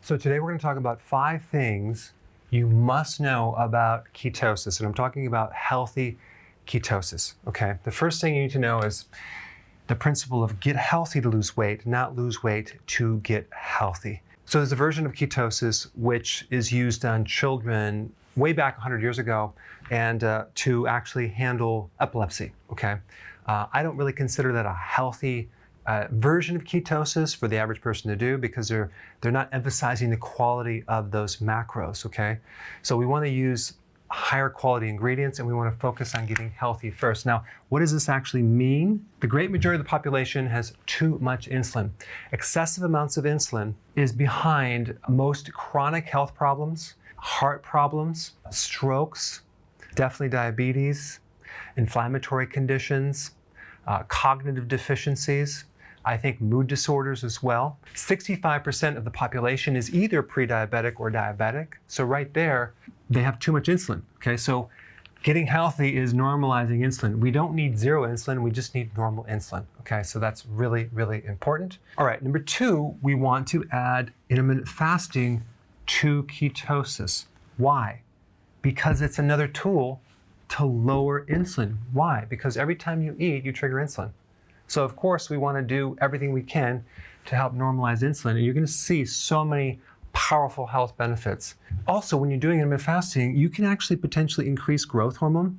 So today we're going to talk about 5 things you must know about ketosis, and I'm talking about healthy ketosis, okay? The first thing you need to know is the principle of get healthy to lose weight, not lose weight to get healthy. So there's a version of ketosis which is used on children way back 100 years ago and to actually handle epilepsy, okay? I don't really consider that a healthy version of ketosis for the average person to do because they're not emphasizing the quality of those macros, okay? So we want to use higher quality ingredients and we want to focus on getting healthy first. Now, what does this actually mean? The great majority of the population has too much insulin. Excessive amounts of insulin is behind most chronic health problems, heart problems, strokes, definitely diabetes, inflammatory conditions, cognitive deficiencies, I think mood disorders as well. 65% of the population is either pre-diabetic or diabetic. So right there, they have too much insulin, okay? So getting healthy is normalizing insulin. We don't need zero insulin, we just need normal insulin, okay? So that's really, really important. All right, number 2, we want to add intermittent fasting to ketosis. Why? Because it's another tool to lower insulin. Why? Because every time you eat, you trigger insulin. So of course, we want to do everything we can to help normalize insulin. And you're going to see so many powerful health benefits. Also, when you're doing intermittent fasting, you can actually potentially increase growth hormone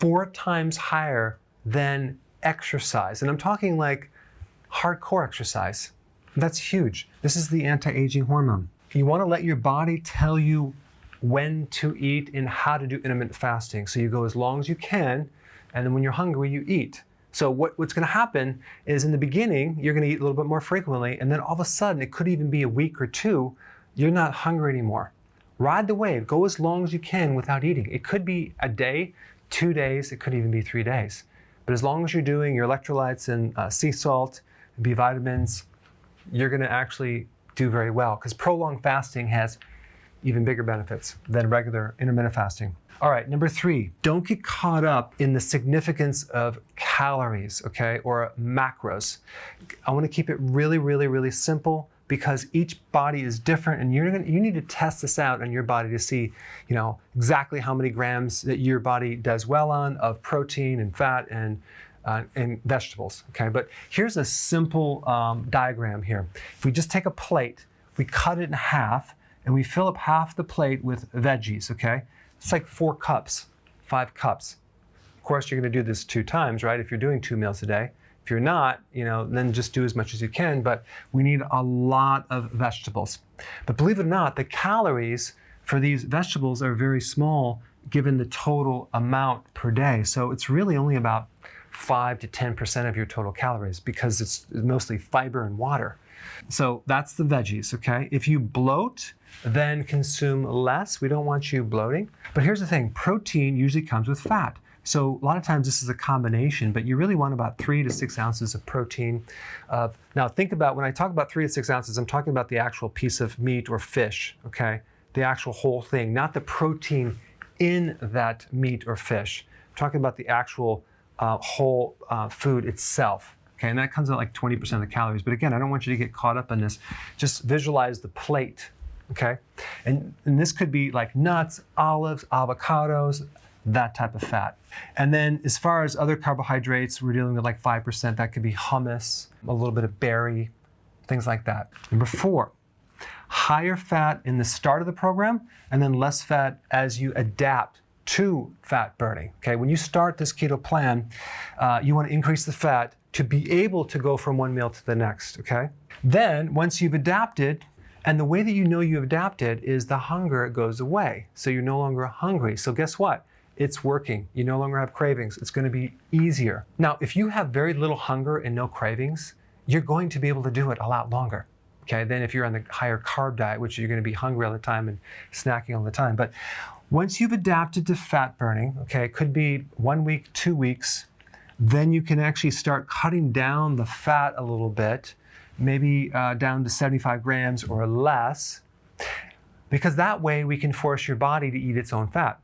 4 times higher than exercise. And I'm talking like hardcore exercise. That's huge. This is the anti-aging hormone. You want to let your body tell you when to eat and how to do intermittent fasting. So you go as long as you can, and then when you're hungry, you eat. So what's going to happen is in the beginning, you're going to eat a little bit more frequently, and then all of a sudden, it could even be a week or 2, you're not hungry anymore. Ride the wave. Go as long as you can without eating. It could be a day, 2 days, it could even be 3 days. But as long as you're doing your electrolytes and sea salt, B vitamins, you're going to actually do very well because prolonged fasting has even bigger benefits than regular intermittent fasting. All right, number 3, don't get caught up in the significance of calories, okay, or macros. I want to keep it really, really, really simple because each body is different and you need to test this out on your body to see, exactly how many grams that your body does well on of protein and fat and vegetables, okay? But here's a simple diagram here. If we just take a plate, we cut it in half, and we fill up half the plate with veggies, okay? It's like 4 cups, 5 cups. Of course, you're gonna do this 2 times, right? If you're doing 2 meals a day. If you're not, then just do as much as you can, but we need a lot of vegetables. But believe it or not, the calories for these vegetables are very small given the total amount per day. So it's really only about 5 to 10% of your total calories because it's mostly fiber and water. So that's the veggies, okay? If you bloat, then consume less. We don't want you bloating. But here's the thing, protein usually comes with fat. So a lot of times this is a combination, but you really want about 3 to 6 ounces of protein. Now think about, when I talk about 3 to 6 ounces, I'm talking about the actual piece of meat or fish, okay? The actual whole thing, not the protein in that meat or fish. I'm talking about the actual whole food itself. Okay, and that comes out like 20% of the calories. But again, I don't want you to get caught up in this. Just visualize the plate, okay? And this could be like nuts, olives, avocados, that type of fat. And then as far as other carbohydrates, we're dealing with like 5%. That could be hummus, a little bit of berry, things like that. Number 4, higher fat in the start of the program and then less fat as you adapt to fat burning, okay? When you start this keto plan, you want to increase the fat to be able to go from one meal to the next, okay? Then, once you've adapted, and the way that you know you've adapted is the hunger goes away. So you're no longer hungry. So guess what? It's working. You no longer have cravings. It's going to be easier. Now, if you have very little hunger and no cravings, you're going to be able to do it a lot longer, okay? Than if you're on the higher carb diet, which you're going to be hungry all the time and snacking all the time. But once you've adapted to fat burning, okay, it could be 1 week, 2 weeks, then you can actually start cutting down the fat a little bit, maybe down to 75 grams or less, because that way we can force your body to eat its own fat.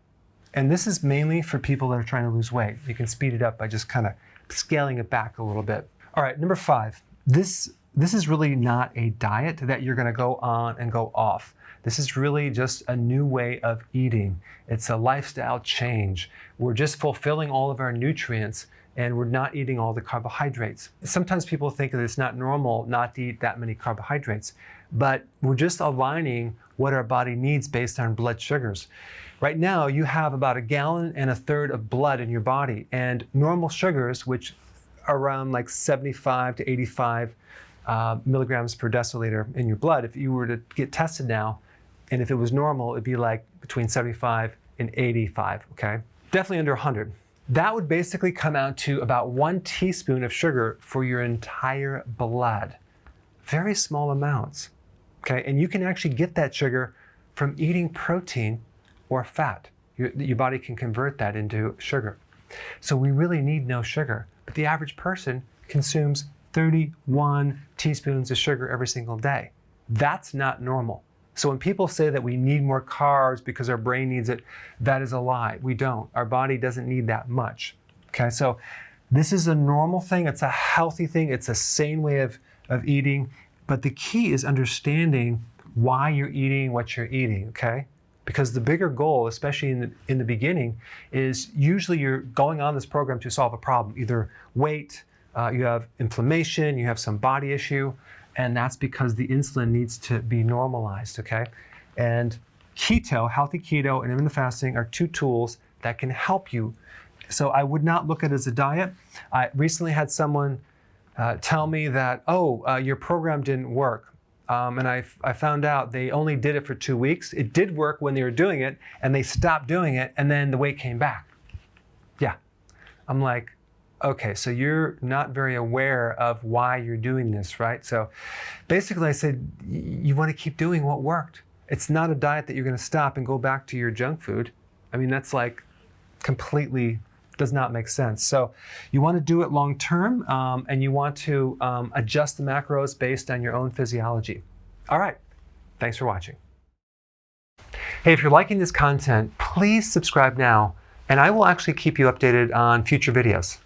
And this is mainly for people that are trying to lose weight. You can speed it up by just kind of scaling it back a little bit. All right, number 5, this this is really not a diet that you're going to go on and go off. This is really just a new way of eating. It's a lifestyle change. We're just fulfilling all of our nutrients and we're not eating all the carbohydrates. Sometimes people think that it's not normal not to eat that many carbohydrates, but we're just aligning what our body needs based on blood sugars. Right now, you have about 1.3 gallons of blood in your body, and normal sugars, which are around like 75 to 85 milligrams per deciliter in your blood, if you were to get tested now, and if it was normal, it'd be like between 75 and 85, okay? Definitely under 100. That would basically come out to about 1 teaspoon of sugar for your entire blood. Very small amounts, okay? And you can actually get that sugar from eating protein or fat. Your body can convert that into sugar. So we really need no sugar. But the average person consumes 31 teaspoons of sugar every single day. That's not normal. So when people say that we need more carbs because our brain needs it, that is a lie. We don't. Our body doesn't need that much. Okay, so this is a normal thing. It's a healthy thing. It's a sane way of eating. But the key is understanding why you're eating what you're eating, okay? Because the bigger goal, especially in the beginning, is usually you're going on this program to solve a problem, either weight, you have inflammation, you have some body issue, and that's because the insulin needs to be normalized, okay? And keto, healthy keto, and intermittent fasting are 2 tools that can help you. So I would not look at it as a diet. I recently had someone tell me that, your program didn't work. And I found out they only did it for 2 weeks. It did work when they were doing it, and they stopped doing it, and then the weight came back. Yeah. I'm like, okay, so you're not very aware of why you're doing this, right? So basically I said, you want to keep doing what worked. It's not a diet that you're going to stop and go back to your junk food. I mean, that's like completely does not make sense. So you want to do it long term, and you want to adjust the macros based on your own physiology. All right, thanks for watching. Hey, if you're liking this content, please subscribe now, and I will actually keep you updated on future videos.